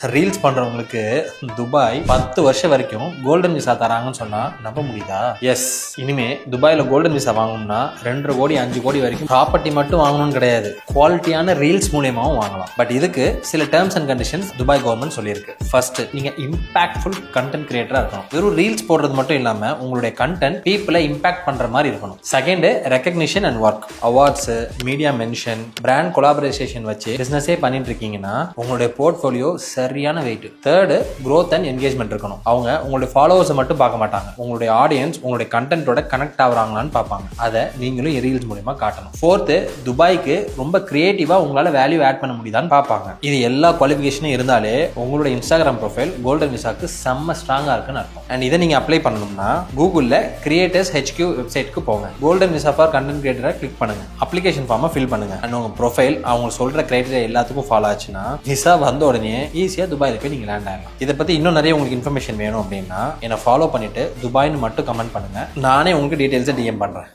Reels பண்றவங்களுக்கு Dubai 10 வருஷம் வரைக்கும் கோல்டன் விசா தராங்கன்னு சொன்னா நம்ப முடியுதா? எஸ், இனிமே துபாயில கோல்டன் விசா வாங்கணும்னா 2.5 கோடி 5 கோடி வரைக்கும் ப்ராப்பர்ட்டி மட்டும் வாங்கணும்னு கிடையாது, குவாலிட்டியான ரீல்ஸ் மூலியமாவும் வாங்கலாம். பட் இதுக்கு சில terms and conditions Dubai government சொல்லியிருக்கு. ஃபர்ஸ்ட், நீங்க இம்பாக்ட்ஃபுல் கண்டென்ட் கிரியேட்டரா இருக்கணும். வெறும் ரீல்ஸ் போடுறது மட்டும் இல்லாம உங்களுடைய கண்டென்ட் பீப்புளை இம்பாக்ட் பண்ற மாதிரி இருக்கணும். Second, recognition and work. Awards, media mention, brand collaboration வச்சு பிசினஸே பண்ணிட்டு இருக்கீங்கன்னா உங்களுடைய போர்ட்ஃபோலியோ சரியான weight. Third, growth and engagement இருக்கணும். அவங்க உங்களுடைய ஃபாலோவர்ஸை மட்டும் பார்க்க மாட்டாங்க, உங்களுடைய ஆடியன்ஸ் உங்களுடைய கண்டென்ட்டோட கனெக்ட் ஆகுறாங்களான்னு பார்ப்பாங்க. அதை நீங்களும் ரீல்ஸ் மூலமா காட்டணும். ஃபோர்த், துபாய்க்கு ரொம்ப கிரியேட்டிவா உங்களால வேல்யூ ஆட் பண்ண முடியுதான்னு பார்ப்பாங்க. இது எல்லா குவாலிஃபிகேஷனும் இருந்தாலே உங்களுடைய இன்ஸ்டாகிராம் ப்ரொஃபைல் கோல்டன் விசாக்கு செம்ம ஸ்ட்ராங்கா இருக்குன்னு அர்த்தம். அண்ட் இதை நீங்க அப்ளை பண்ணணும்னா கூகுள்ல கிரியேட்டர்ஸ் HQ வெப்சைட்க்கு போங்க. கோல்டன் விசா ஃபார் கண்டென்ட் கிரியேட்டரை கிளிக் பண்ணுங்க. அப்ளிகேஷன் ஃபார்மை ஃபில் பண்ணுங்க. அண்ட் உங்க ப்ரொஃபைல் அவங்க சொல்ற கிரைட்டீரியா எல்லாத்துக்கும் ஃபாலோ ஆச்சுன்னா விசா வந்த உடனே ஈஸியா துபாயில போய் நீங்க லேண்ட் ஆகலாம். இதை பத்தி இன்னும் நிறைய உங்களுக்கு இன்ஃபர்மேஷன் வேணும் அப்படின்னா என்னை ஃபாலோ பண்ணிட்டு துபாய்னு மட்டும் கமெண்ட் பண்ணுங்க. நானே உங்களுக்கு டீடைல்ஸை DM பண்றேன்.